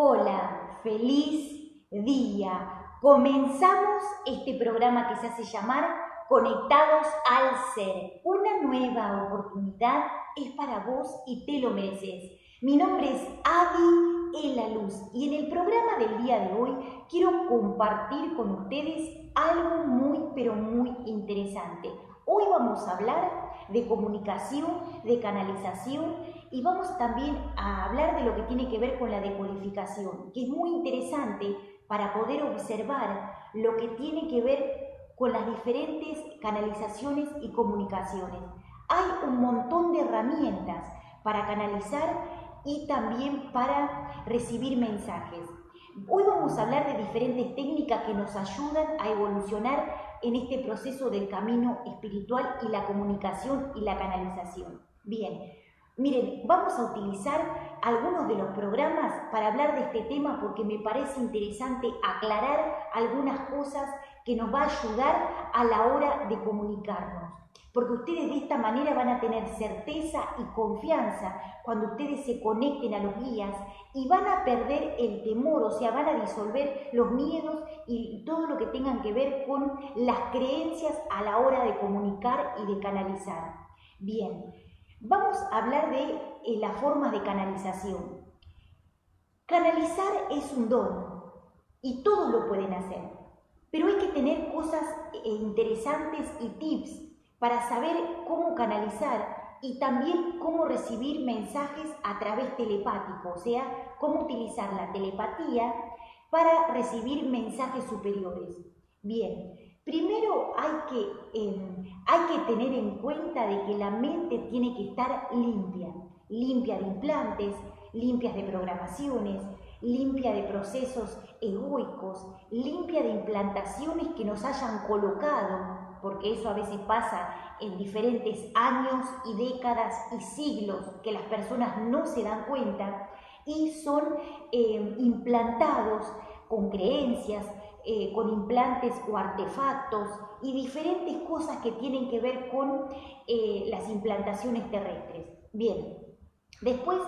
Hola, feliz día. Comenzamos este programa que se hace llamar Conectados al Ser. Una nueva oportunidad es para vos y te lo mereces. Mi nombre es Adi La Luz y en el programa del día de hoy quiero compartir con ustedes algo muy pero muy interesante. Hoy vamos a hablar de comunicación, de canalización y vamos también a hablar de lo que tiene que ver con la decodificación, que es muy interesante para poder observar lo que tiene que ver con las diferentes canalizaciones y comunicaciones. Hay un montón de herramientas para canalizar y también para recibir mensajes. Hoy vamos a hablar de diferentes técnicas que nos ayudan a evolucionar en este proceso del camino espiritual y la comunicación y la canalización. Bien, miren, vamos a utilizar algunos de los programas para hablar de este tema porque me parece interesante aclarar algunas cosas que nos va a ayudar a la hora de comunicarnos. Porque ustedes de esta manera van a tener certeza y confianza cuando ustedes se conecten a los guías y van a perder el temor, o sea, van a disolver los miedos y todo lo que tengan que ver con las creencias a la hora de comunicar y de canalizar. Bien, vamos a hablar de las formas de canalización. Canalizar es un don y todos lo pueden hacer, pero hay que tener cosas interesantes y tips para saber cómo canalizar y también cómo recibir mensajes a través telepático, o sea, cómo utilizar la telepatía para recibir mensajes superiores. Bien, primero hay que tener en cuenta de que la mente tiene que estar limpia, limpia de implantes, limpias de programaciones, limpia de procesos egoicos, limpia de implantaciones que nos hayan colocado, porque eso a veces pasa en diferentes años y décadas y siglos que las personas no se dan cuenta y son implantados con creencias, con implantes o artefactos y diferentes cosas que tienen que ver con las implantaciones terrestres. Bien, después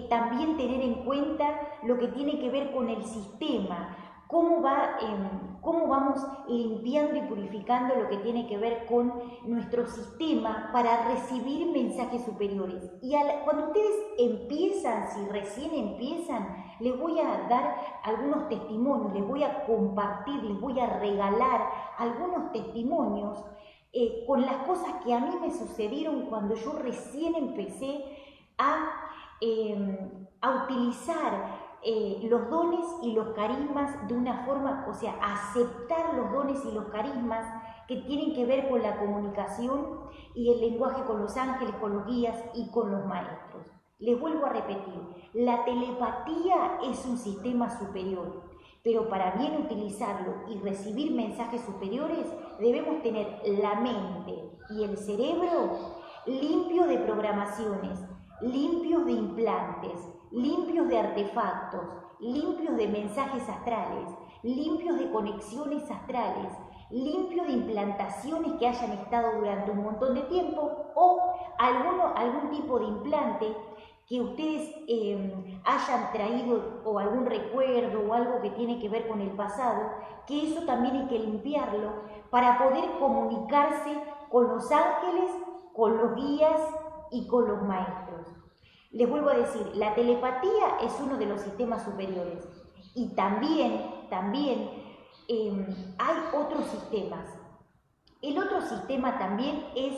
también tener en cuenta lo que tiene que ver con el sistema, cómo vamos limpiando y purificando lo que tiene que ver con nuestro sistema para recibir mensajes superiores. Y cuando ustedes empiezan, si recién empiezan, les voy a dar algunos testimonios, les voy a compartir, les voy a regalar algunos testimonios con las cosas que a mí me sucedieron cuando yo recién empecé a utilizar los dones y los carismas de una forma, o sea, aceptar los dones y los carismas que tienen que ver con la comunicación y el lenguaje con los ángeles, con los guías y con los maestros. Les vuelvo a repetir, la telepatía es un sistema superior, pero para bien utilizarlo y recibir mensajes superiores debemos tener la mente y el cerebro limpio de programaciones, limpios de implantes, limpios de artefactos, limpios de mensajes astrales, limpios de conexiones astrales, limpios de implantaciones que hayan estado durante un montón de tiempo o algún tipo de implante que ustedes hayan traído o algún recuerdo o algo que tiene que ver con el pasado, que eso también hay que limpiarlo para poder comunicarse con los ángeles, con los guías y con los maestros. Les vuelvo a decir, la telepatía es uno de los sistemas superiores y también hay otros sistemas. El otro sistema también es,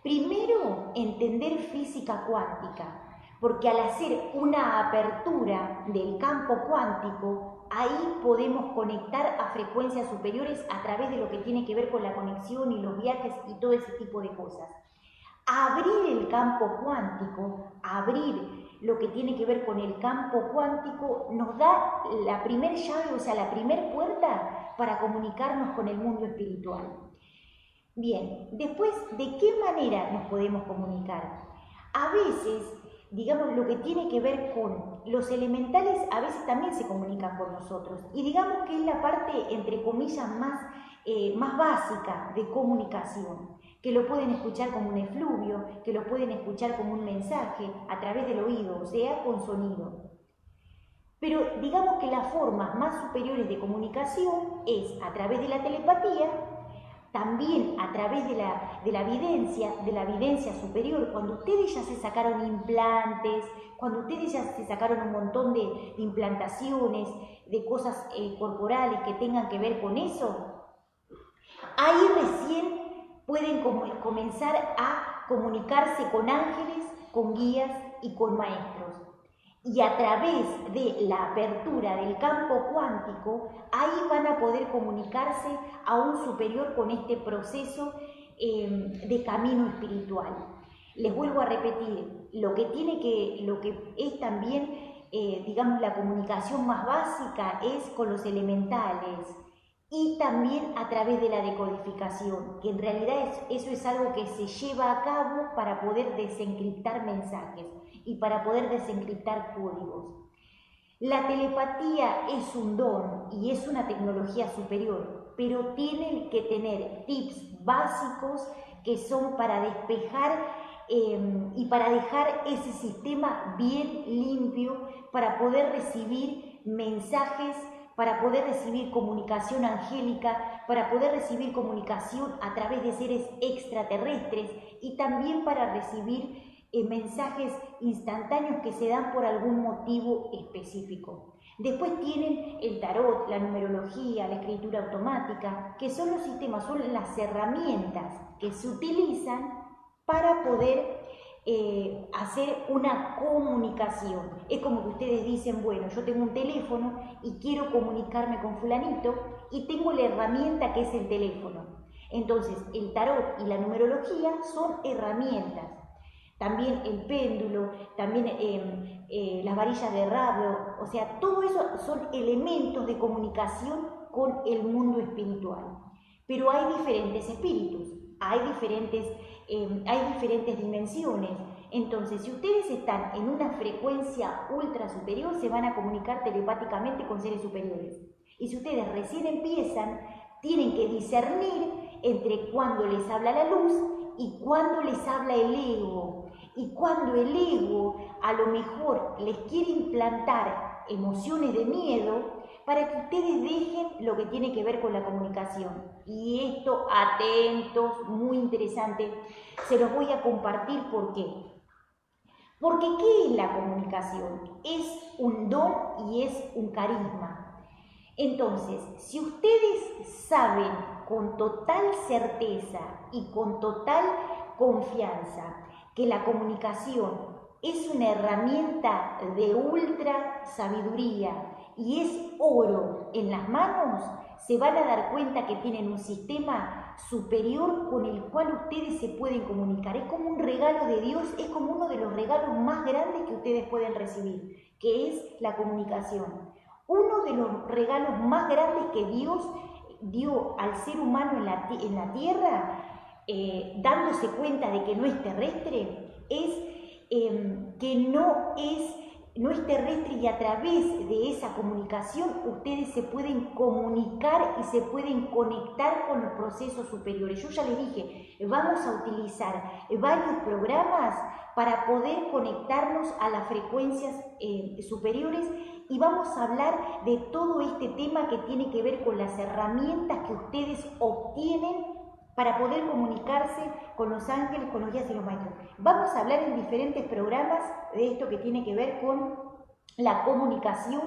primero, entender física cuántica, porque al hacer una apertura del campo cuántico, ahí podemos conectar a frecuencias superiores a través de lo que tiene que ver con la conexión y los viajes y todo ese tipo de cosas. Abrir el campo cuántico, abrir lo que tiene que ver con el campo cuántico, nos da la primer llave, o sea, la primer puerta para comunicarnos con el mundo espiritual. Bien, después, ¿de qué manera nos podemos comunicar? A veces, digamos, lo que tiene que ver con los elementales, a veces también se comunican con nosotros. Y digamos que es la parte, entre comillas, más básica de comunicación, que lo pueden escuchar como un efluvio, que lo pueden escuchar como un mensaje a través del oído, o sea, con sonido. Pero digamos que las formas más superiores de comunicación es a través de la telepatía, también a través de la evidencia superior, cuando ustedes ya se sacaron implantes, cuando ustedes ya se sacaron un montón de implantaciones, de cosas corporales que tengan que ver con eso, ahí recién pueden comenzar a comunicarse con ángeles, con guías y con maestros. Y a través de la apertura del campo cuántico, ahí van a poder comunicarse a un superior con este proceso de camino espiritual. Les vuelvo a repetir, lo que es también, digamos, la comunicación más básica es con los elementales y también a través de la decodificación, que en realidad eso es algo que se lleva a cabo para poder desencriptar mensajes y para poder desencriptar códigos. La telepatía es un don y es una tecnología superior, pero tienen que tener tips básicos que son para despejar y para dejar ese sistema bien limpio, para poder recibir mensajes, para poder recibir comunicación angélica, para poder recibir comunicación a través de seres extraterrestres y también para recibir mensajes instantáneos que se dan por algún motivo específico. Después tienen el tarot, la numerología, la escritura automática, que son los sistemas, son las herramientas que se utilizan para poder hacer una comunicación. Es como que ustedes dicen, bueno, yo tengo un teléfono y quiero comunicarme con fulanito y tengo la herramienta que es el teléfono. Entonces, el tarot y la numerología son herramientas. También el péndulo, también las varillas de radio, o sea, todo eso son elementos de comunicación con el mundo espiritual. Pero hay diferentes espíritus, hay diferentes dimensiones. Entonces, si ustedes están en una frecuencia ultra superior, se van a comunicar telepáticamente con seres superiores. Y si ustedes recién empiezan, tienen que discernir entre cuándo les habla la luz y cuándo les habla el ego. Y cuando el ego a lo mejor les quiere implantar emociones de miedo para que ustedes dejen lo que tiene que ver con la comunicación. Y esto, atentos, muy interesante, se los voy a compartir. ¿Por qué? Porque ¿qué es la comunicación? Es un don y es un carisma. Entonces, si ustedes saben con total certeza y con total confianza que la comunicación es una herramienta de ultra sabiduría y es oro en las manos, se van a dar cuenta que tienen un sistema superior con el cual ustedes se pueden comunicar. Es como un regalo de Dios, es como uno de los regalos más grandes que ustedes pueden recibir, que es la comunicación. Uno de los regalos más grandes que Dios dio al ser humano en la tierra, dándose cuenta de que no es terrestre, es que no es terrestre, y a través de esa comunicación ustedes se pueden comunicar y se pueden conectar con los procesos superiores. Yo ya les dije, vamos a utilizar varios programas para poder conectarnos a las frecuencias superiores y vamos a hablar de todo este tema que tiene que ver con las herramientas que ustedes obtienen para poder comunicarse con los ángeles, con los guías y los maestros. Vamos a hablar en diferentes programas de esto que tiene que ver con la comunicación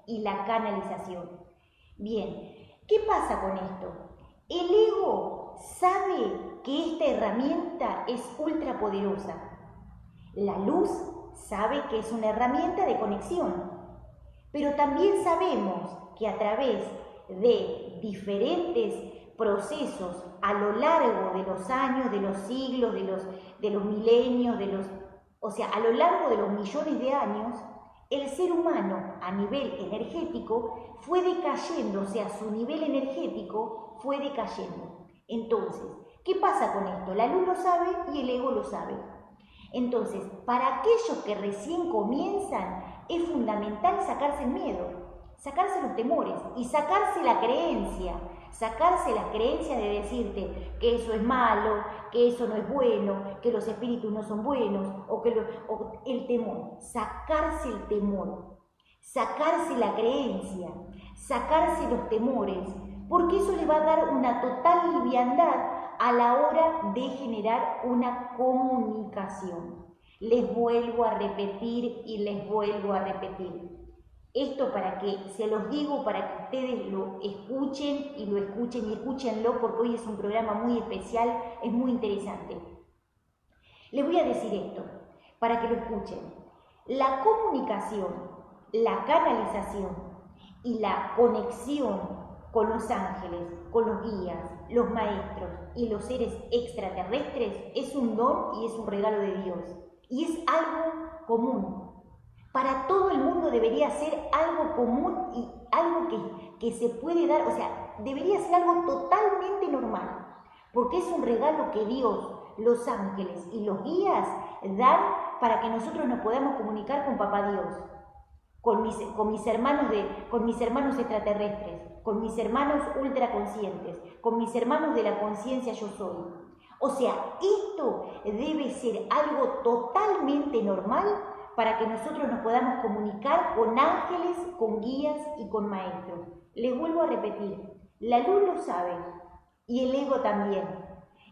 y la canalización. Bien, ¿qué pasa con esto? El ego sabe que esta herramienta es ultra poderosa. La luz sabe que es una herramienta de conexión, pero también sabemos que a través de diferentes procesos a lo largo de los años, de los siglos, de los milenios, o sea, a lo largo de los millones de años, el ser humano a nivel energético fue decayendo, o sea, su nivel energético fue decayendo. Entonces, ¿qué pasa con esto? La luz lo sabe y el ego lo sabe. Entonces, para aquellos que recién comienzan, es fundamental sacarse el miedo, sacarse los temores y sacarse la creencia de decirte que eso es malo, que eso no es bueno, que los espíritus no son buenos, o el temor, sacarse el temor. sacarse la creencia, sacarse los temores, porque eso le va a dar una total liviandad a la hora de generar una comunicación. Les vuelvo a repetir y les vuelvo a repetir. Esto para que, se los digo, para que ustedes lo escuchen y escúchenlo, porque hoy es un programa muy especial, es muy interesante. Les voy a decir esto, para que lo escuchen. La comunicación, la canalización y la conexión con los ángeles, con los guías, los maestros y los seres extraterrestres es un don y es un regalo de Dios. Y es algo común. Para todo el mundo debería ser algo común y algo que se puede dar, o sea, debería ser algo totalmente normal. Porque es un regalo que Dios, los ángeles y los guías dan para que nosotros nos podamos comunicar con Papá Dios, con mis hermanos extraterrestres, con mis hermanos ultraconscientes, con mis hermanos de la conciencia yo soy. O sea, esto debe ser algo totalmente normal para que nosotros nos podamos comunicar con ángeles, con guías y con maestros. Les vuelvo a repetir, la luz lo sabe y el ego también.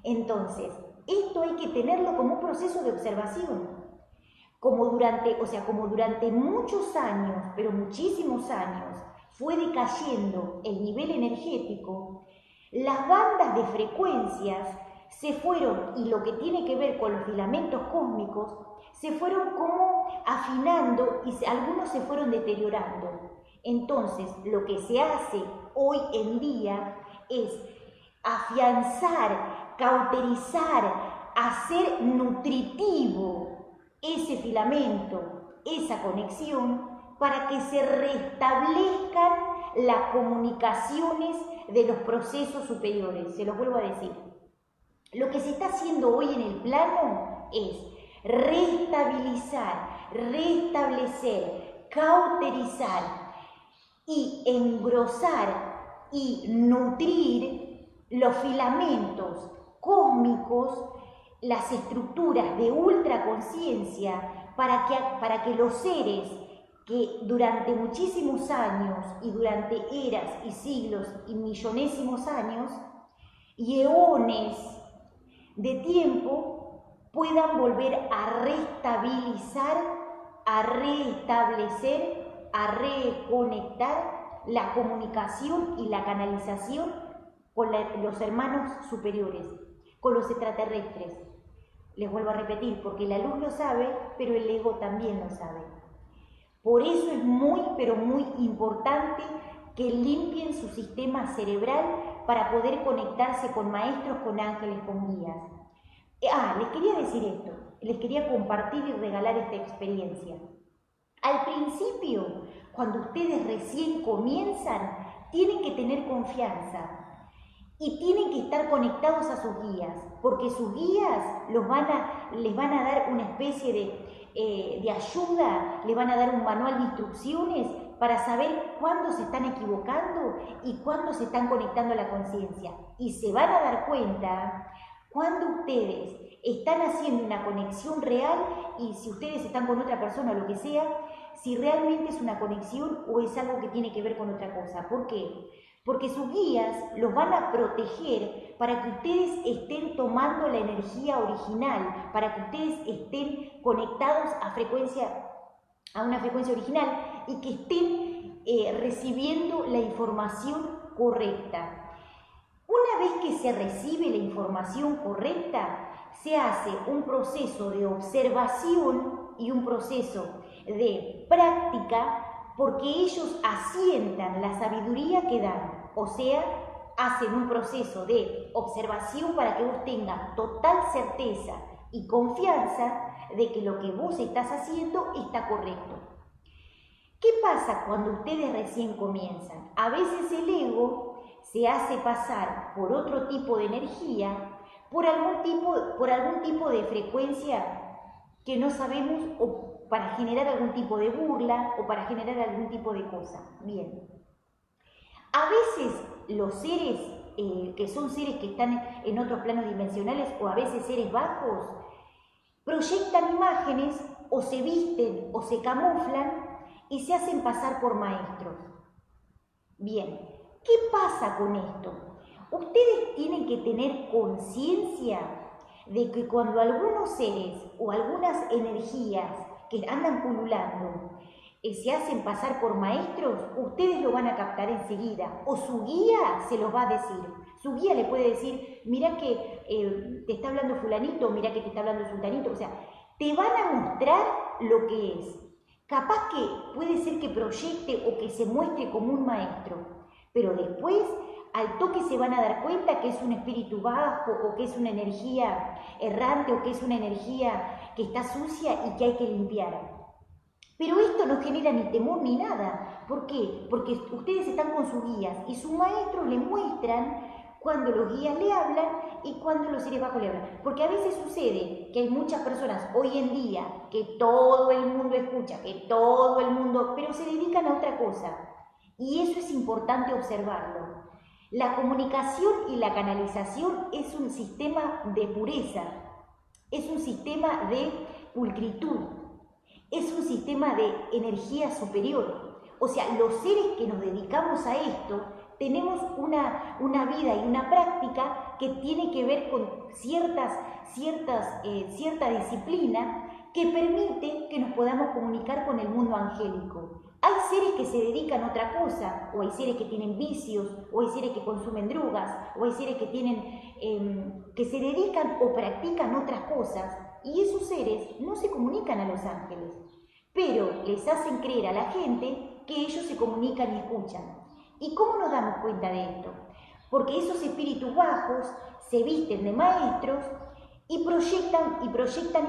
Entonces, esto hay que tenerlo como un proceso de observación. Como durante muchos años, pero muchísimos años, fue decayendo el nivel energético, las bandas de frecuencias se fueron, y lo que tiene que ver con los filamentos cósmicos, se fueron como afinando y algunos se fueron deteriorando. Entonces, lo que se hace hoy en día es afianzar, cauterizar, hacer nutritivo ese filamento, esa conexión, para que se restablezcan las comunicaciones de los procesos superiores. Se los vuelvo a decir. Lo que se está haciendo hoy en el plano es restabilizar, restablecer, cauterizar y engrosar y nutrir los filamentos cósmicos, las estructuras de ultraconciencia, para que los seres que durante muchísimos años y durante eras y siglos y millonésimos años y eones de tiempo puedan volver a restabilizar, a restablecer, a reconectar la comunicación y la canalización con los hermanos superiores, con los extraterrestres. Les vuelvo a repetir, porque la luz lo sabe, pero el ego también lo sabe. Por eso es muy, pero muy importante que limpien su sistema cerebral para poder conectarse con maestros, con ángeles, con guías. Les quería decir esto, les quería compartir y regalar esta experiencia. Al principio, cuando ustedes recién comienzan, tienen que tener confianza y tienen que estar conectados a sus guías, porque sus guías les van a dar una especie de ayuda, les van a dar un manual de instrucciones para saber cuándo se están equivocando y cuándo se están conectando a la conciencia. Y se van a dar cuenta cuando ustedes están haciendo una conexión real y si ustedes están con otra persona o lo que sea, si realmente es una conexión o es algo que tiene que ver con otra cosa. ¿Por qué? Porque sus guías los van a proteger para que ustedes estén tomando la energía original, para que ustedes estén conectados a una frecuencia original y que estén recibiendo la información correcta. Una vez que se recibe la información correcta, se hace un proceso de observación y un proceso de práctica, porque ellos asientan la sabiduría que dan. O sea, hacen un proceso de observación para que vos tengas total certeza y confianza de que lo que vos estás haciendo está correcto. ¿Qué pasa cuando ustedes recién comienzan? A veces el ego se hace pasar por otro tipo de energía, por algún tipo de frecuencia que no sabemos, o para generar algún tipo de burla o para generar algún tipo de cosa. Bien. A veces los seres que son seres que están en otros planos dimensionales o a veces seres bajos, proyectan imágenes o se visten o se camuflan y se hacen pasar por maestros. Bien, ¿qué pasa con esto? Ustedes tienen que tener conciencia de que cuando algunos seres o algunas energías que andan pululando se hacen pasar por maestros, ustedes lo van a captar enseguida, o su guía se los va a decir. Su guía le puede decir, mira que te está hablando fulanito, mira que te está hablando sultanito, o sea, te van a mostrar lo que es. Capaz que puede ser que proyecte o que se muestre como un maestro, pero después al toque se van a dar cuenta que es un espíritu bajo o que es una energía errante o que es una energía que está sucia y que hay que limpiar. Pero esto no genera ni temor ni nada. ¿Por qué? Porque ustedes están con sus guías y sus maestros le muestran cuando los guías le hablan y cuando los seres bajos le hablan. Porque a veces sucede que hay muchas personas hoy en día que todo el mundo escucha, que todo el mundo, pero se dedican a otra cosa. Y eso es importante observarlo. La comunicación y la canalización es un sistema de pureza, es un sistema de pulcritud, es un sistema de energía superior. O sea, los seres que nos dedicamos a esto tenemos una vida y una práctica que tiene que ver con cierta disciplina que permite que nos podamos comunicar con el mundo angélico. Hay seres que se dedican a otra cosa, o hay seres que tienen vicios, o hay seres que consumen drogas, o hay seres que se dedican o practican otras cosas, y esos seres no se comunican a los ángeles, pero les hacen creer a la gente que ellos se comunican y escuchan. ¿Y cómo nos damos cuenta de esto? Porque esos espíritus bajos se visten de maestros y proyectan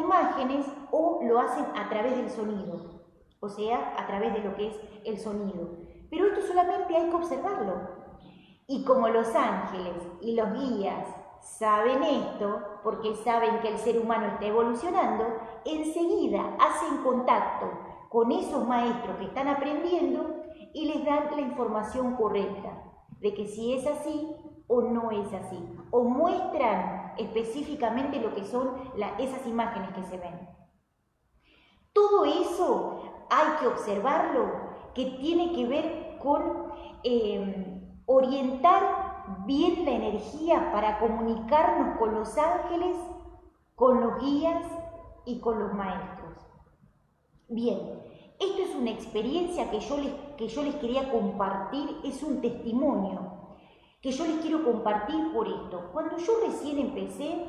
imágenes o lo hacen a través del sonido, o sea, a través de lo que es el sonido. Pero esto solamente hay que observarlo. Y como los ángeles y los guías saben esto, porque saben que el ser humano está evolucionando, enseguida hacen contacto con esos maestros que están aprendiendo y les dan la información correcta de que si es así o no es así, o muestran específicamente lo que son esas imágenes que se ven. Todo eso hay que observarlo, que tiene que ver con orientar bien la energía para comunicarnos con los ángeles, con los guías y con los maestros. Bien, esto es una experiencia que yo les quería compartir, es un testimonio que yo les quiero compartir por esto. Cuando yo recién empezaba,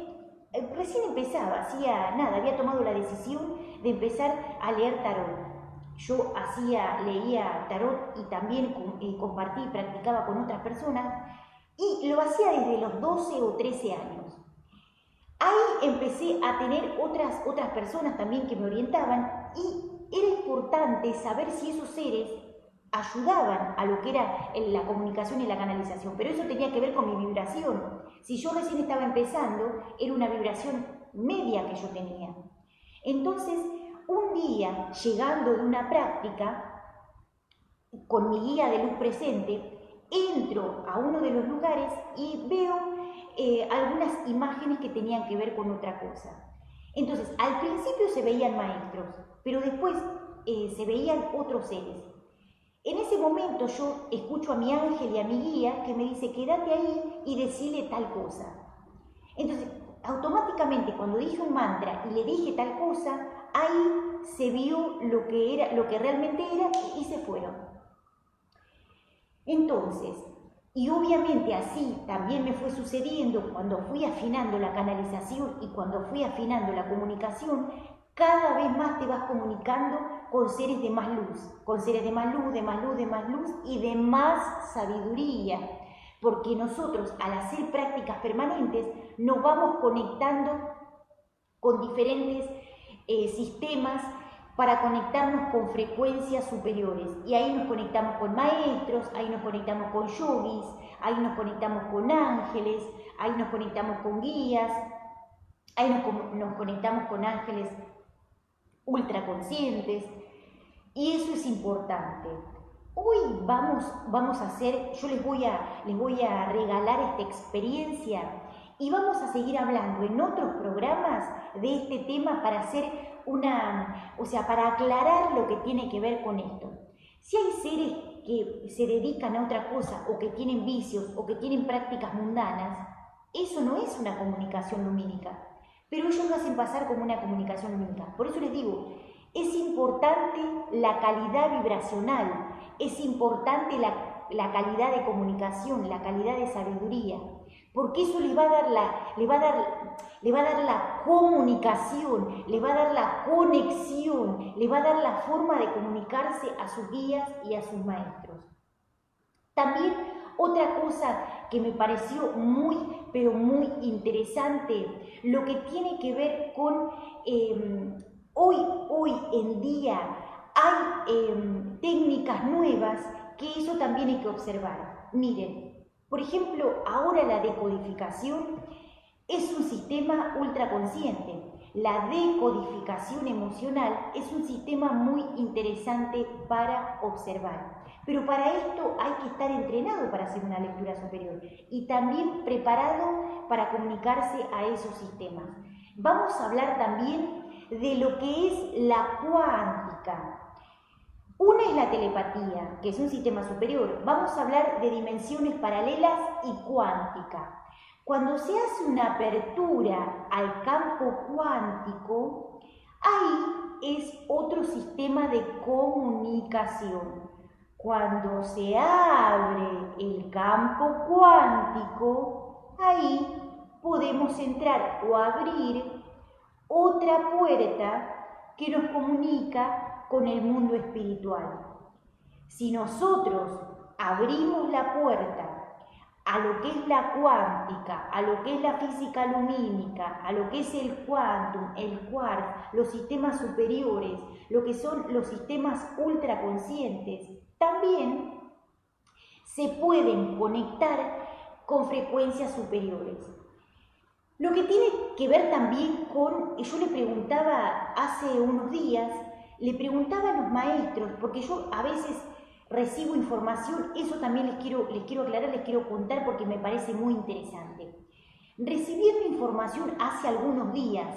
había tomado la decisión de empezar a leer tarot. Yo leía tarot y también compartí y practicaba con otras personas y lo hacía desde los 12 o 13 años. Ahí empecé a tener otras personas también que me orientaban y era importante saber si esos seres ayudaban a lo que era la comunicación y la canalización, pero eso tenía que ver con mi vibración. Si yo recién estaba empezando, era una vibración media que yo tenía. Entonces, un día, llegando de una práctica, con mi guía de luz presente, entro a uno de los lugares y veo algunas imágenes que tenían que ver con otra cosa. Entonces, al principio se veían maestros, pero después se veían otros seres. En ese momento yo escucho a mi ángel y a mi guía que me dice, quédate ahí y decile tal cosa. Entonces, automáticamente cuando dije un mantra y le dije tal cosa, ahí se vio lo que realmente era y se fueron. Entonces, y obviamente así también me fue sucediendo cuando fui afinando la canalización y cuando fui afinando la comunicación, cada vez más te vas comunicando con seres de más luz, con seres de más luz, de más luz, de más luz y de más sabiduría. Porque nosotros, al hacer prácticas permanentes, nos vamos conectando con diferentes sistemas para conectarnos con frecuencias superiores. Y ahí nos conectamos con maestros, ahí nos conectamos con yogis, ahí nos conectamos con ángeles, ahí nos conectamos con guías, ahí nos conectamos con ángeles ultraconscientes. Y eso es importante. Hoy vamos a hacer, yo les voy a regalar esta experiencia y vamos a seguir hablando en otros programas de este tema para hacer para aclarar lo que tiene que ver con esto. Si hay seres que se dedican a otra cosa o que tienen vicios o que tienen prácticas mundanas, eso no es una comunicación lumínica, pero ellos lo hacen pasar como una comunicación lumínica. Por eso les digo, es importante la calidad vibracional, es importante la calidad de comunicación, la calidad de sabiduría, porque eso les va a dar la comunicación, les va a dar la conexión, les va a dar la forma de comunicarse a sus guías y a sus maestros. También otra cosa que me pareció muy, pero muy interesante, lo que tiene que ver con hoy en día hay técnicas nuevas que eso también hay que observar. Miren, por ejemplo, ahora la decodificación es un sistema ultraconsciente. La decodificación emocional es un sistema muy interesante para observar. Pero para esto hay que estar entrenado para hacer una lectura superior y también preparado para comunicarse a esos sistemas. Vamos a hablar también de lo que es la cuántica. Una es la telepatía, que es un sistema superior. Vamos a hablar de dimensiones paralelas y cuántica. Cuando se hace una apertura al campo cuántico, ahí es otro sistema de comunicación. Cuando se abre el campo cuántico, ahí podemos entrar o abrir otra puerta que nos comunica con el mundo espiritual. Si nosotros abrimos la puerta a lo que es la cuántica, a lo que es la física lumínica, a lo que es el quantum, el quark, los sistemas superiores, lo que son los sistemas ultraconscientes, también se pueden conectar con frecuencias superiores. Lo que tiene que ver también con, yo le preguntaba hace unos días, le preguntaba a los maestros, porque yo a veces recibo información, eso también les quiero aclarar, les quiero contar porque me parece muy interesante. Recibiendo información hace algunos días,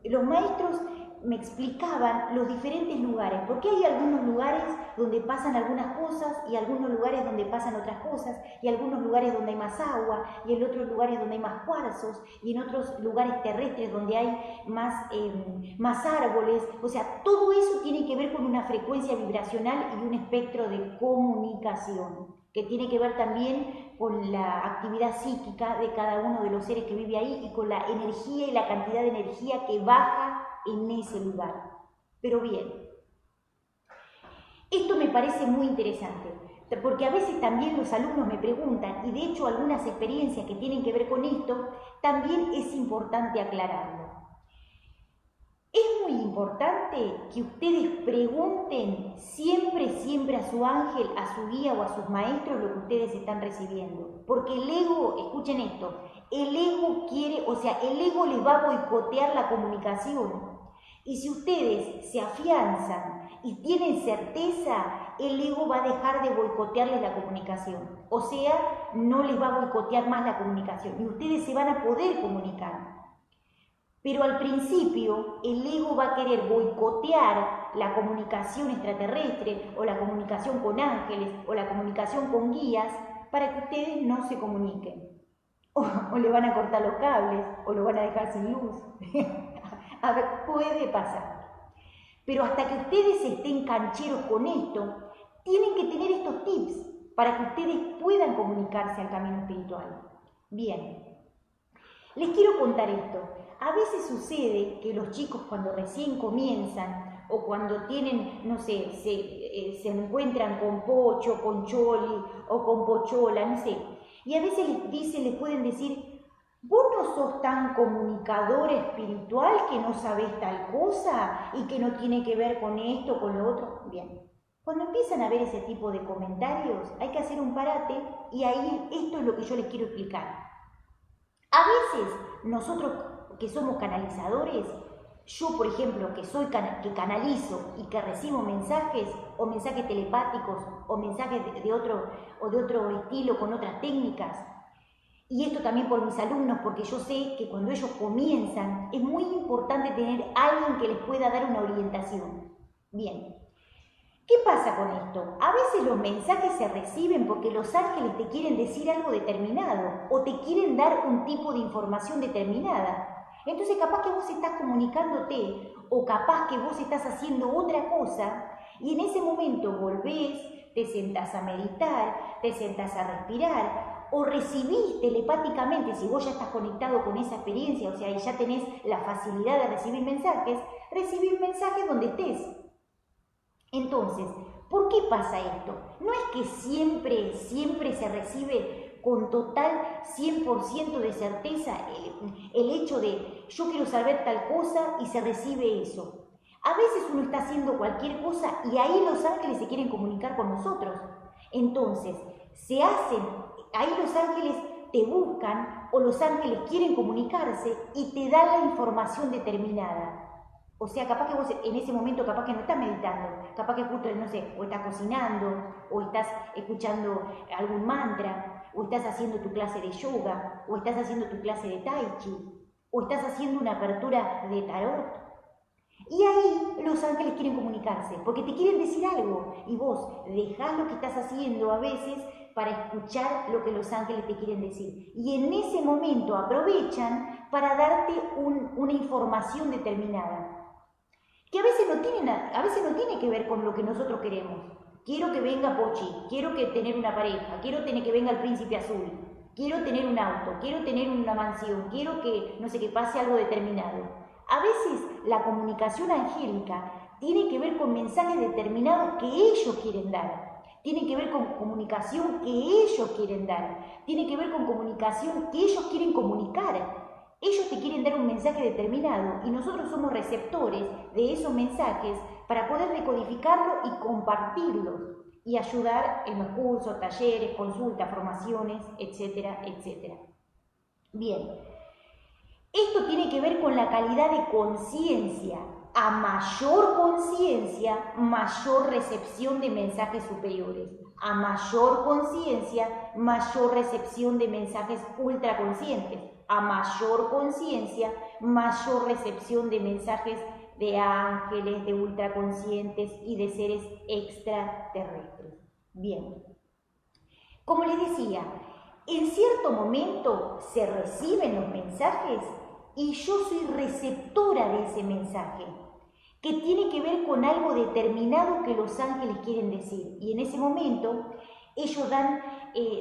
los maestros me explicaban los diferentes lugares, porque hay algunos lugares donde pasan algunas cosas y algunos lugares donde pasan otras cosas, y algunos lugares donde hay más agua, y en otros lugares donde hay más cuarzos, y en otros lugares terrestres donde hay más árboles. O sea, todo eso tiene que ver con una frecuencia vibracional y un espectro de comunicación, que tiene que ver también con la actividad psíquica de cada uno de los seres que vive ahí y con la energía y la cantidad de energía que baja en ese lugar. Pero bien, esto me parece muy interesante, porque a veces también los alumnos me preguntan, y de hecho algunas experiencias que tienen que ver con esto, también es importante aclararlo. Es muy importante que ustedes pregunten siempre a su ángel, a su guía o a sus maestros lo que ustedes están recibiendo. Porque el ego, escuchen esto, el ego quiere, o sea, el ego les va a boicotear la comunicación. Y si ustedes se afianzan y tienen certeza, el ego va a dejar de boicotearles la comunicación. O sea, no les va a boicotear más la comunicación y ustedes se van a poder comunicar. Pero al principio el ego va a querer boicotear la comunicación extraterrestre o la comunicación con ángeles o la comunicación con guías para que ustedes no se comuniquen. O le van a cortar los cables o lo van a dejar sin luz. A ver, puede pasar. Pero hasta que ustedes estén cancheros con esto, tienen que tener estos tips para que ustedes puedan comunicarse al camino espiritual. Bien, les quiero contar esto. A veces sucede que los chicos cuando recién comienzan o cuando tienen, no sé, se encuentran con Pocho, con Choli o con Pochola, no sé, y a veces les pueden decir, vos no sos tan comunicador espiritual que no sabés tal cosa y que no tiene que ver con esto, con lo otro. Bien, cuando empiezan a ver ese tipo de comentarios hay que hacer un parate y ahí esto es lo que yo les quiero explicar. A veces nosotros que somos canalizadores, yo por ejemplo que canalizo y que recibo mensajes o mensajes telepáticos o mensajes de otro estilo con otras técnicas, y esto también por mis alumnos, porque yo sé que cuando ellos comienzan es muy importante tener a alguien que les pueda dar una orientación. Bien, ¿Qué pasa con esto? A veces los mensajes se reciben porque los ángeles te quieren decir algo determinado o te quieren dar un tipo de información determinada. Entonces capaz que vos estás comunicándote o capaz que vos estás haciendo otra cosa y en ese momento volvés, te sentás a meditar, te sentás a respirar o recibís telepáticamente, si vos ya estás conectado con esa experiencia, o sea, y ya tenés la facilidad de recibir mensajes donde estés. Entonces, ¿por qué pasa esto? No es que siempre se recibe con total 100% de certeza el hecho de yo quiero saber tal cosa y se recibe eso. A veces uno está haciendo cualquier cosa y ahí los ángeles se quieren comunicar con nosotros. Entonces, ahí los ángeles te buscan o los ángeles quieren comunicarse y te dan la información determinada. O sea, capaz que vos en ese momento capaz que no estás meditando, capaz que justo, no sé, o estás cocinando, o estás escuchando algún mantra, o estás haciendo tu clase de yoga, o estás haciendo tu clase de tai chi, o estás haciendo una apertura de tarot. Y ahí los ángeles quieren comunicarse, porque te quieren decir algo, y vos dejás lo que estás haciendo a veces para escuchar lo que los ángeles te quieren decir. Y en ese momento aprovechan para darte una información determinada. Que a veces no tiene que ver con lo que nosotros queremos. Quiero que venga Pochi, quiero tener una pareja, quiero que venga el príncipe azul, quiero tener un auto, quiero tener una mansión, quiero que, no sé, que pase algo determinado. A veces la comunicación angélica tiene que ver con mensajes determinados que ellos quieren dar. Tiene que ver con comunicación que ellos quieren dar. Tiene que ver con comunicación que ellos quieren comunicar. Ellos te quieren dar un mensaje determinado y nosotros somos receptores de esos mensajes para poder decodificarlo y compartirlos y ayudar en los cursos, talleres, consultas, formaciones, etcétera, etcétera. Bien, esto tiene que ver con la calidad de conciencia. A mayor conciencia, mayor recepción de mensajes superiores. A mayor conciencia, mayor recepción de mensajes ultraconscientes. A mayor conciencia, mayor recepción de mensajes de ángeles, de ultraconscientes y de seres extraterrestres. Bien, como les decía, en cierto momento se reciben los mensajes y yo soy receptora de ese mensaje, que tiene que ver con algo determinado que los ángeles quieren decir. Y en ese momento ellos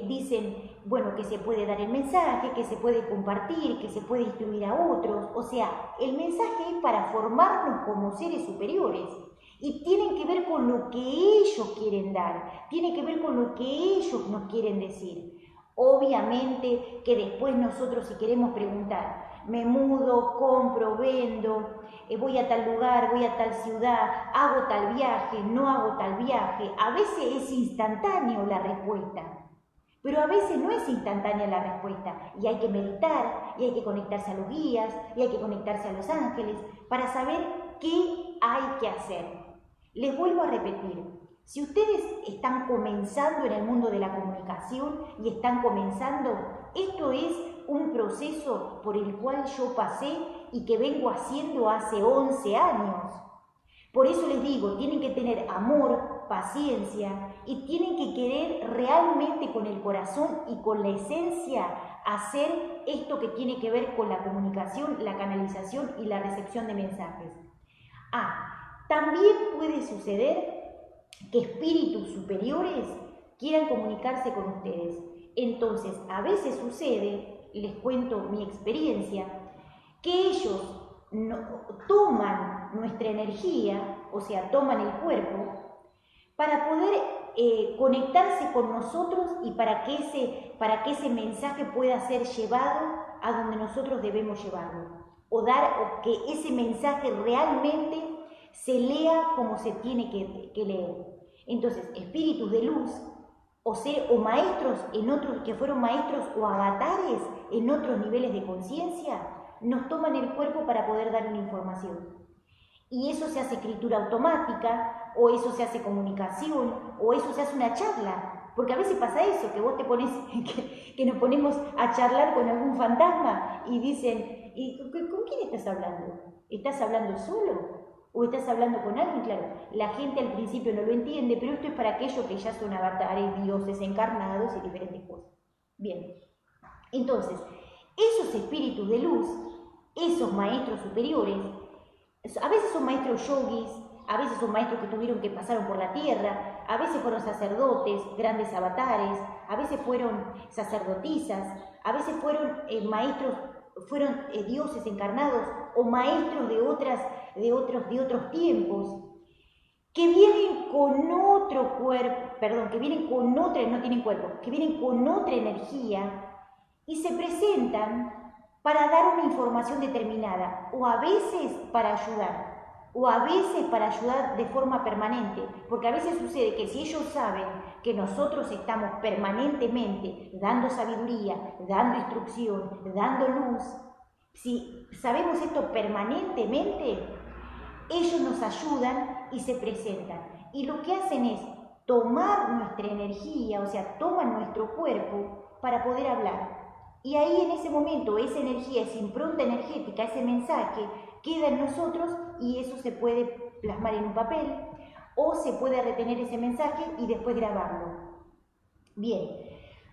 dicen, bueno, que se puede dar el mensaje, que se puede compartir, que se puede instruir a otros. O sea, el mensaje es para formarnos como seres superiores. Y tienen que ver con lo que ellos quieren dar, tiene que ver con lo que ellos nos quieren decir. Obviamente que después nosotros, si queremos preguntar, me mudo, compro, vendo, voy a tal lugar, voy a tal ciudad, hago tal viaje, no hago tal viaje, a veces es instantáneo la respuesta. Pero a veces no es instantánea la respuesta y hay que meditar, y hay que conectarse a los guías, y hay que conectarse a los ángeles para saber qué hay que hacer. Les vuelvo a repetir, si ustedes están comenzando en el mundo de la comunicación y están comenzando, esto es un proceso por el cual yo pasé y que vengo haciendo hace 11 años. Por eso les digo, tienen que tener amor, paciencia y tienen que querer realmente con el corazón y con la esencia hacer esto que tiene que ver con la comunicación, la canalización y la recepción de mensajes. También puede suceder que espíritus superiores quieran comunicarse con ustedes. Entonces, a veces sucede, les cuento mi experiencia, que ellos toman nuestra energía, o sea, toman el cuerpo, para poder conectarse con nosotros y para que ese mensaje pueda ser llevado a donde nosotros debemos llevarlo, o que ese mensaje realmente se lea como se tiene que leer. Entonces, espíritus de luz, o maestros que fueron maestros o avatares en otros niveles de conciencia, nos toman el cuerpo para poder dar una información. Y eso se hace escritura automática, o eso se hace comunicación, o eso se hace una charla. Porque a veces pasa eso, que vos te pones, que nos ponemos a charlar con algún fantasma y dicen, ¿con quién estás hablando? ¿Estás hablando solo? o estás hablando con alguien, claro, la gente al principio no lo entiende, pero esto es para aquellos que ya son avatares, dioses encarnados y diferentes cosas. Bien, entonces, esos espíritus de luz, esos maestros superiores, a veces son maestros yogis, a veces son maestros que pasaron por la tierra, a veces fueron sacerdotes, grandes avatares, a veces fueron sacerdotisas, a veces fueron maestros, fueron dioses encarnados o maestros de otros tiempos, que vienen con otro cuerpo, que vienen con otra, no tienen cuerpo, que vienen con otra energía y se presentan para dar una información determinada, o a veces para ayudar, o a veces para ayudar de forma permanente, porque a veces sucede que si ellos saben que nosotros estamos permanentemente dando sabiduría, dando instrucción, dando luz, si sabemos esto permanentemente, ellos nos ayudan y se presentan. Y lo que hacen es tomar nuestra energía, o sea, toman nuestro cuerpo para poder hablar. Y ahí en ese momento, esa energía, esa impronta energética, ese mensaje queda en nosotros y eso se puede plasmar en un papel o se puede retener ese mensaje y después grabarlo. Bien,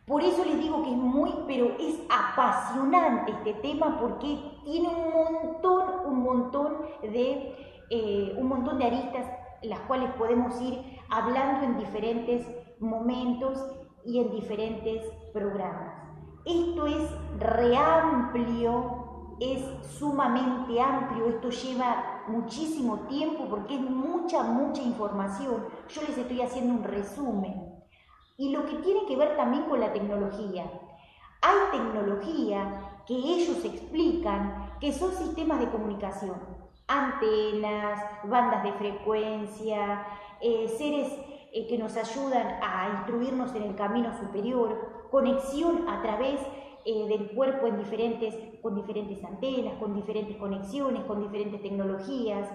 por eso les digo que pero es apasionante este tema porque tiene un montón de aristas las cuales podemos ir hablando en diferentes momentos y en diferentes programas. Esto es re amplio, es sumamente amplio, esto lleva muchísimo tiempo porque es mucha información. Yo les estoy haciendo un resumen. Y lo que tiene que ver también con la tecnología. Hay tecnología que ellos explican que son sistemas de comunicación, antenas, bandas de frecuencia, seres que nos ayudan a instruirnos en el camino superior, conexión a través del cuerpo con diferentes antenas, con diferentes conexiones, con diferentes tecnologías,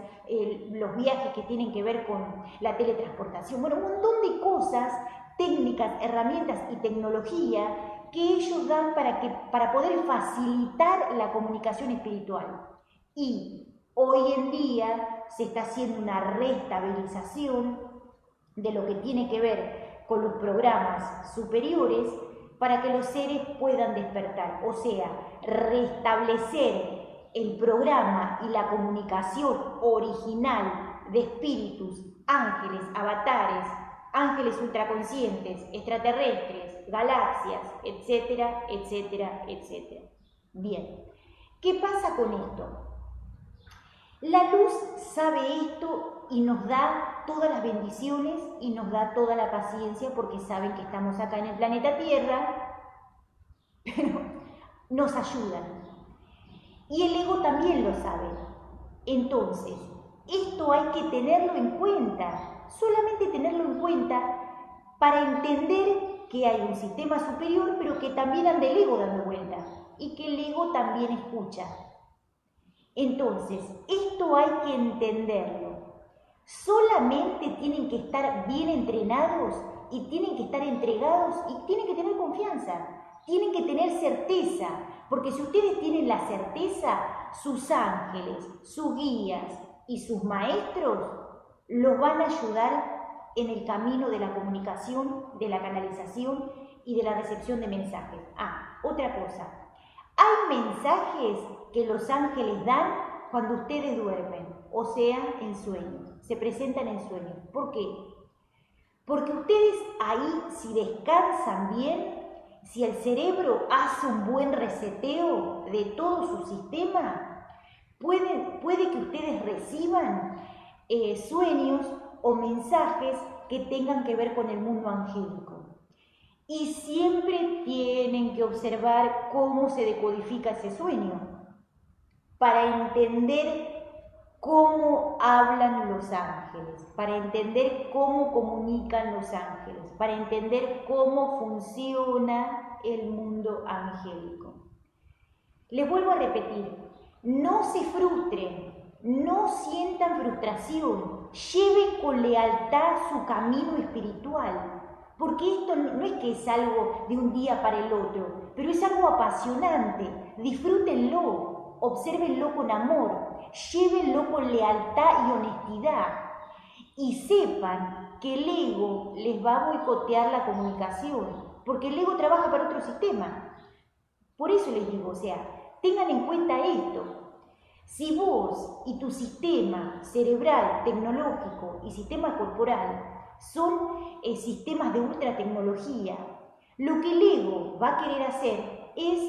los viajes que tienen que ver con la teletransportación, bueno, un montón de cosas, técnicas, herramientas y tecnología que ellos dan para poder facilitar la comunicación espiritual. Y hoy en día se está haciendo una restabilización de lo que tiene que ver con los programas superiores para que los seres puedan despertar, o sea, restablecer el programa y la comunicación original de espíritus, ángeles, avatares, ángeles ultraconscientes, extraterrestres, galaxias, etcétera, etcétera, etcétera. Bien, ¿qué pasa con esto? La luz sabe esto y nos da todas las bendiciones y nos da toda la paciencia porque saben que estamos acá en el planeta Tierra, pero nos ayudan. Y el ego también lo sabe. Entonces, esto hay que tenerlo en cuenta, solamente tenerlo en cuenta para entender que hay un sistema superior, pero que también anda el ego dando vuelta y que el ego también escucha. Entonces, esto hay que entenderlo. Solamente tienen que estar bien entrenados y tienen que estar entregados y tienen que tener confianza, tienen que tener certeza, porque si ustedes tienen la certeza, sus ángeles, sus guías y sus maestros los van a ayudar en el camino de la comunicación, de la canalización y de la recepción de mensajes. Otra cosa, hay mensajes que los ángeles dan cuando ustedes duermen, o sea, en sueños, se presentan en sueños. ¿Por qué? Porque ustedes ahí, si descansan bien, si el cerebro hace un buen reseteo de todo su sistema, puede que ustedes reciban sueños o mensajes que tengan que ver con el mundo angélico. Y siempre tienen que observar cómo se decodifica ese sueño para entender cómo hablan los ángeles, para entender cómo comunican los ángeles, para entender cómo funciona el mundo angélico. Les vuelvo a repetir, no se frustren, no sientan frustración, lleven con lealtad su camino espiritual, porque esto no es que es algo de un día para el otro, pero es algo apasionante, disfrútenlo. obsérvenlo con amor, llévenlo con lealtad y honestidad y sepan que el ego les va a boicotear la comunicación, porque el ego trabaja para otro sistema. Por eso les digo, o sea, tengan en cuenta esto. Si vos y tu sistema cerebral, tecnológico y sistema corporal son sistemas de ultratecnología, lo que el ego va a querer hacer es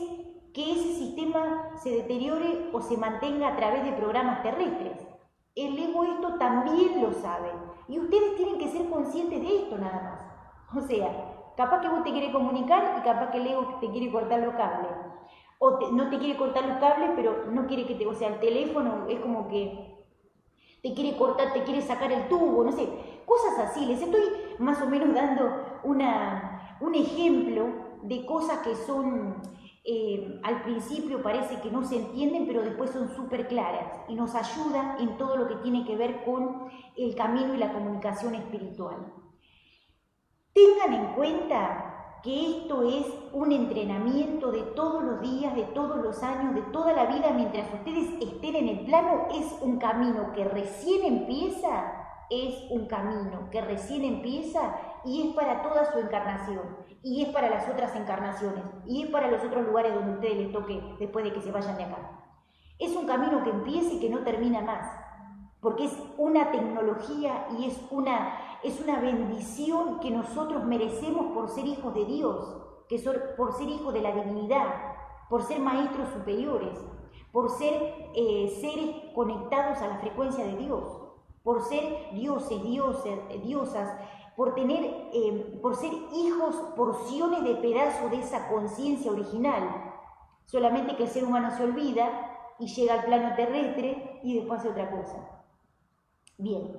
que ese sistema se deteriore o se mantenga a través de programas terrestres. El ego esto también lo sabe y ustedes tienen que ser conscientes de esto nada más. O sea, capaz que vos te querés comunicar y capaz que el ego te quiere cortar los cables. O no te quiere cortar los cables, pero no quiere que te... O sea, el teléfono es como que te quiere cortar, te quiere sacar el tubo, no sé. Cosas así. Les estoy más o menos dando un ejemplo de cosas que son... al principio parece que no se entienden, pero después son súper claras y nos ayudan en todo lo que tiene que ver con el camino y la comunicación espiritual. Tengan en cuenta que esto es un entrenamiento de todos los días, de todos los años, de toda la vida, mientras ustedes estén en el plano, es un camino que recién empieza, y es para toda su encarnación, y es para las otras encarnaciones, y es para los otros lugares donde a ustedes les toque después de que se vayan de acá. Es un camino que empieza y que no termina más, porque es una tecnología y es una bendición que nosotros merecemos por ser hijos de Dios, por ser hijos de la divinidad, por ser maestros superiores, por ser seres conectados a la frecuencia de Dios, por ser dioses, diosas, por ser hijos, porciones de pedazos de esa conciencia original. Solamente que el ser humano se olvida y llega al plano terrestre y después hace otra cosa. Bien,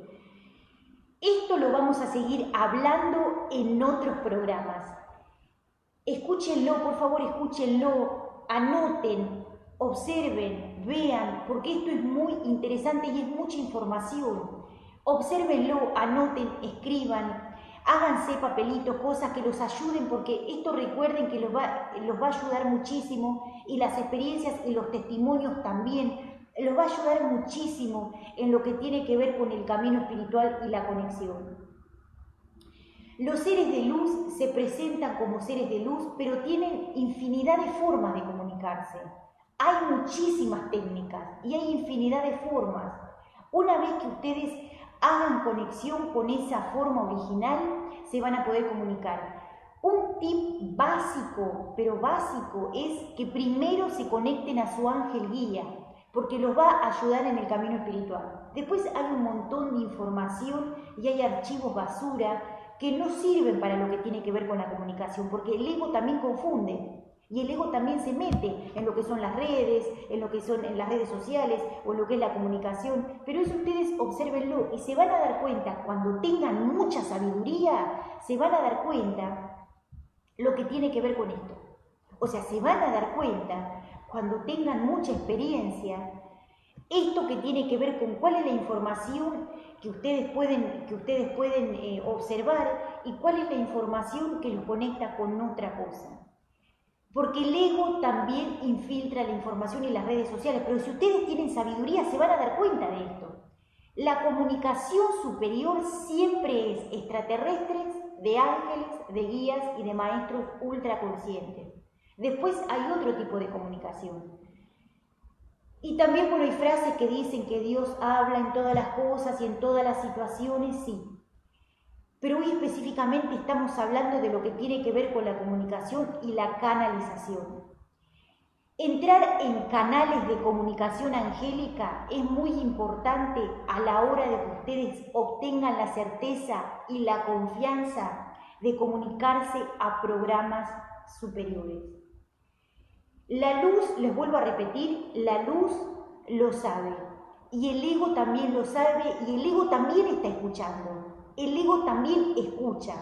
esto lo vamos a seguir hablando en otros programas. Escúchenlo, por favor, escúchenlo, anoten, observen, vean, porque esto es muy interesante y es mucha información. Obsérvenlo, anoten, escriban, háganse papelitos, cosas que los ayuden, porque esto recuerden que los va a ayudar muchísimo y las experiencias y los testimonios también. Los va a ayudar muchísimo en lo que tiene que ver con el camino espiritual y la conexión. Los seres de luz se presentan como seres de luz, pero tienen infinidad de formas de comunicarse. Hay muchísimas técnicas y hay infinidad de formas. Una vez que ustedes hagan conexión con esa forma original, se van a poder comunicar. Un tip básico, pero básico, es que primero se conecten a su ángel guía, porque los va a ayudar en el camino espiritual. Después hay un montón de información y hay archivos basura que no sirven para lo que tiene que ver con la comunicación, porque el ego también confunde y el ego también se mete en lo que son las redes, en lo que son en las redes sociales o en lo que es la comunicación, pero eso ustedes obsérvenlo y se van a dar cuenta, cuando tengan mucha sabiduría, se van a dar cuenta lo que tiene que ver con esto. O sea, se van a dar cuenta cuando tengan mucha experiencia, esto que tiene que ver con cuál es la información que ustedes pueden observar y cuál es la información que los conecta con otra cosa. Porque el ego también infiltra la información en las redes sociales, pero si ustedes tienen sabiduría se van a dar cuenta de esto. La comunicación superior siempre es extraterrestres, de ángeles, de guías y de maestros ultraconscientes. Después hay otro tipo de comunicación. Y también, bueno, hay frases que dicen que Dios habla en todas las cosas y en todas las situaciones, sí. Pero hoy específicamente estamos hablando de lo que tiene que ver con la comunicación y la canalización. Entrar en canales de comunicación angélica es muy importante a la hora de que ustedes obtengan la certeza y la confianza de comunicarse a programas superiores. La luz, les vuelvo a repetir, la luz lo sabe y el ego también lo sabe y el ego también está escuchando, el ego también escucha.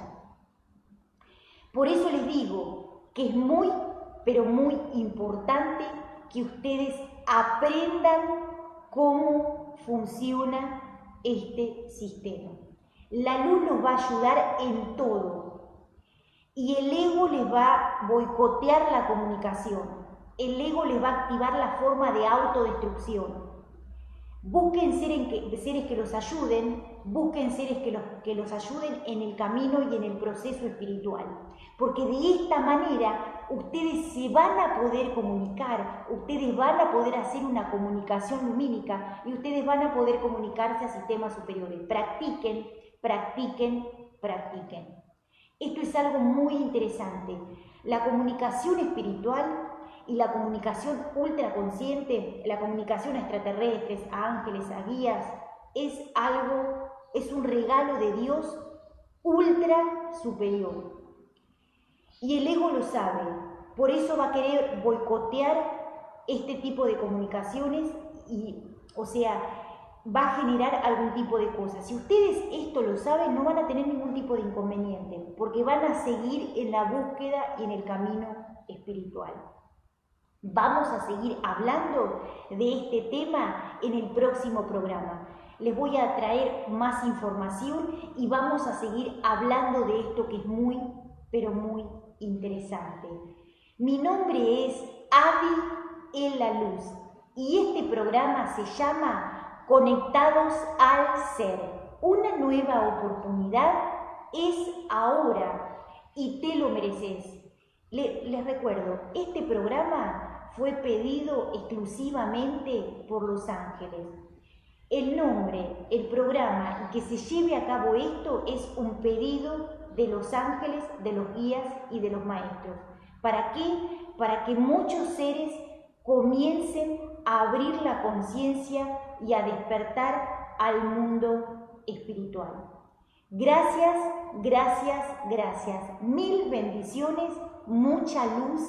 Por eso les digo que es muy, pero muy importante que ustedes aprendan cómo funciona este sistema. La luz los va a ayudar en todo y el ego les va a boicotear la comunicación. el ego les va a activar la forma de autodestrucción. Busquen seres que los ayuden, busquen seres que los ayuden en el camino y en el proceso espiritual. Porque de esta manera ustedes se van a poder comunicar, ustedes van a poder hacer una comunicación lumínica y ustedes van a poder comunicarse a sistemas superiores. Practiquen, practiquen, practiquen. Esto es algo muy interesante. La comunicación espiritual y la comunicación ultraconsciente, la comunicación a extraterrestres, a ángeles, a guías, es un regalo de Dios ultra superior. Y el ego lo sabe, por eso va a querer boicotear este tipo de comunicaciones va a generar algún tipo de cosas. Si ustedes esto lo saben, no van a tener ningún tipo de inconveniente, porque van a seguir en la búsqueda y en el camino espiritual. Vamos a seguir hablando de este tema en el próximo programa. Les voy a traer más información y vamos a seguir hablando de esto que es muy, pero muy interesante. Mi nombre es Adi en la Luz y este programa se llama Conectados al Ser. Una nueva oportunidad es ahora y te lo mereces. Les recuerdo, este programa fue pedido exclusivamente por Los Ángeles. El nombre, el programa y que se lleve a cabo esto es un pedido de Los Ángeles, de los guías y de los maestros. ¿Para qué? Para que muchos seres comiencen a abrir la conciencia y a despertar al mundo espiritual. Gracias, gracias, gracias. Mil bendiciones, mucha luz,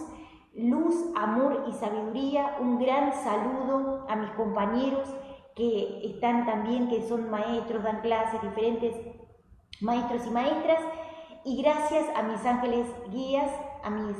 amor y sabiduría. Un gran saludo a mis compañeros que están también, que son maestros, dan clases, diferentes maestros y maestras. Y gracias a mis ángeles guías, a mis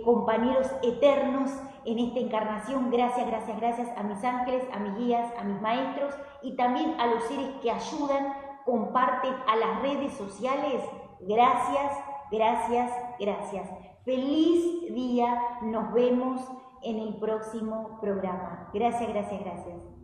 compañeros eternos en esta encarnación. Gracias, gracias, gracias a mis ángeles, a mis guías, a mis maestros y también a los seres que ayudan, comparten a las redes sociales. Gracias, gracias, gracias. Feliz día, nos vemos en el próximo programa. Gracias, gracias, gracias.